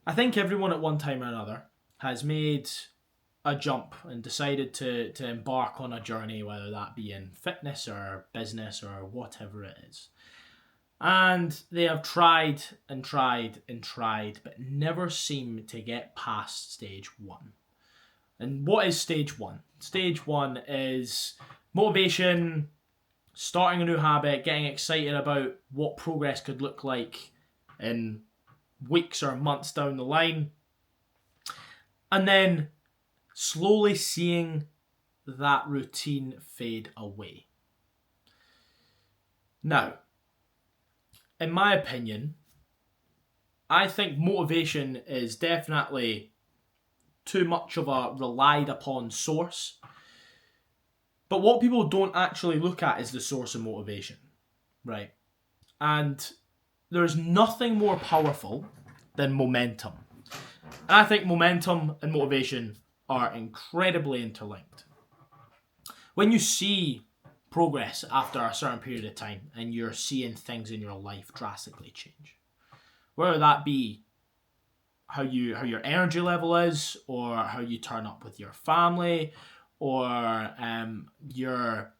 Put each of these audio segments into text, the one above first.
I think everyone at one time or another has made a jump and decided to embark on a journey, whether that be in fitness or business or whatever it is. And they have tried and tried and tried, but never seem to get past stage one. And what is stage one? Stage one is motivation, starting a new habit, getting excited about what progress could look like in weeks or months down the line, and then slowly seeing that routine fade away. Now, in my opinion, I think motivation is definitely too much of a relied upon source. But what people don't actually look at is the source of motivation, right? And there's nothing more powerful than momentum. And I think momentum and motivation are incredibly interlinked. When you see progress after a certain period of time and you're seeing things in your life drastically change, whether that be how your energy level is, or how you turn up with your family, or your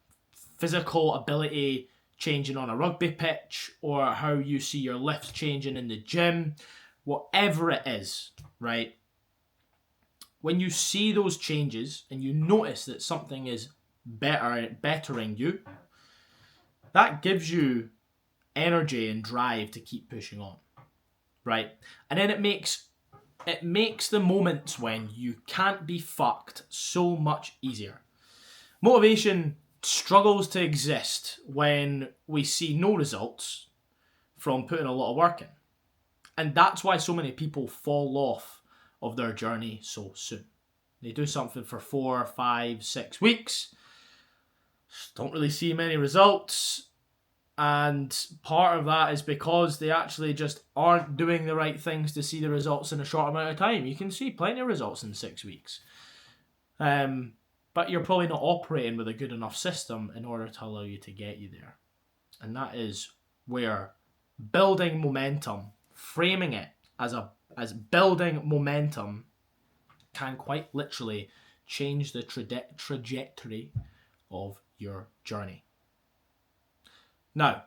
physical ability changing on a rugby pitch, or how you see your lifts changing in the gym, whatever it is, right? When you see those changes and you notice that something is bettering you, that gives you energy and drive to keep pushing on, right? And then it makes the moments when you can't be fucked so much easier. Motivation struggles to exist when we see no results from putting a lot of work in. And that's why so many people fall off of their journey so soon. They do something for 4, 5, 6 weeks, don't really see many results, and part of that is because they actually just aren't doing the right things to see the results in a short amount of time. You can see plenty of results in 6 weeks. But you're probably not operating with a good enough system in order to allow you to get you there. And that is where building momentum, framing it as building momentum, can quite literally change the trajectory of your journey. Now,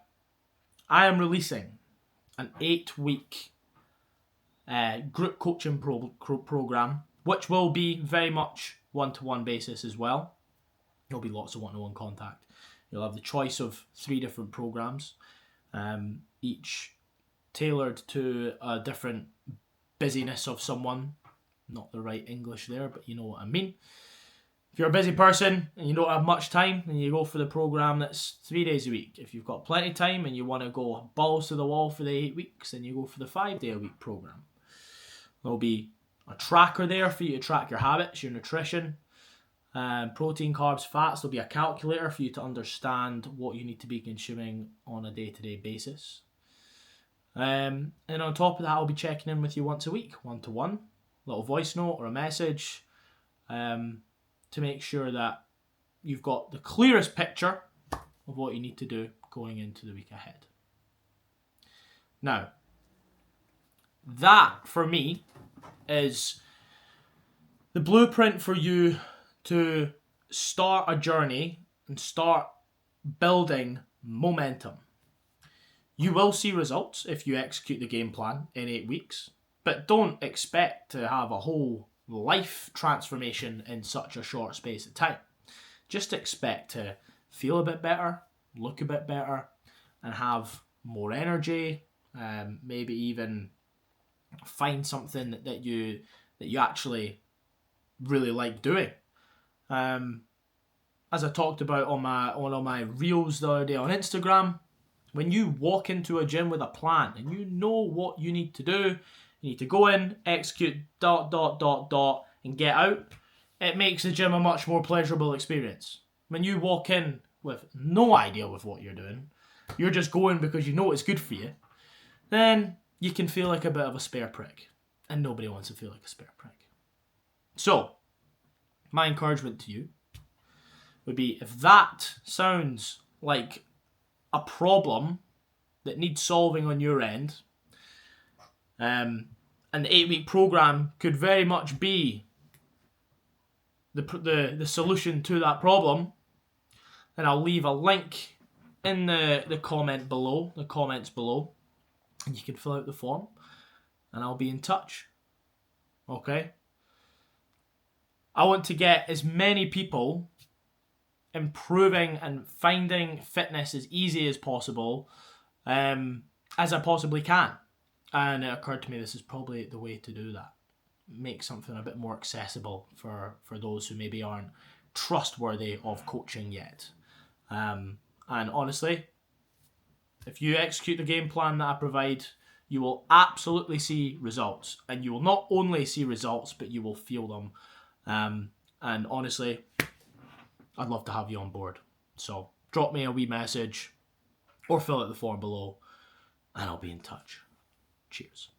I am releasing an 8-week group coaching program, which will be very much one-to-one basis as well. There'll be lots of one-to-one contact. You'll have the choice of 3 different programs, each tailored to a different busyness of someone. Not the right English there, but you know what I mean. If you're a busy person and you don't have much time, then you go for the program that's 3 days a week. If you've got plenty of time and you want to go balls to the wall for the 8 weeks, then you go for the 5-day-a-week program. There'll be a tracker there for you to track your habits, your nutrition, protein, carbs, fats. There'll be a calculator for you to understand what you need to be consuming on a day-to-day basis. And on top of that, I'll be checking in with you once a week, one-to-one, little voice note or a message, to make sure that you've got the clearest picture of what you need to do going into the week ahead. Now, that for me is the blueprint for you to start a journey and start building momentum. You will see results if you execute the game plan in 8 weeks, but don't expect to have a whole life transformation in such a short space of time. Just expect to feel a bit better, look a bit better, and have more energy. Maybe even find something that you actually really like doing. As I talked about on one of my reels the other day on Instagram, when you walk into a gym with a plan and you know what you need to do, you need to go in, execute ... and get out, it makes the gym a much more pleasurable experience. When you walk in with no idea with what you're doing, you're just going because you know it's good for you, then you can feel like a bit of a spare prick. And nobody wants to feel like a spare prick. So, my encouragement to you would be, if that sounds like a problem that needs solving on your end, And the 8-week program could very much be the solution to that problem, then I'll leave a link in the comments below, and you can fill out the form, and I'll be in touch. Okay? I want to get as many people improving and finding fitness as easy as possible, as I possibly can. And it occurred to me this is probably the way to do that. Make something a bit more accessible for those who maybe aren't trustworthy of coaching yet. And honestly, if you execute the game plan that I provide, you will absolutely see results. And you will not only see results, but you will feel them. And honestly, I'd love to have you on board. So drop me a wee message or fill out the form below, and I'll be in touch. Cheers.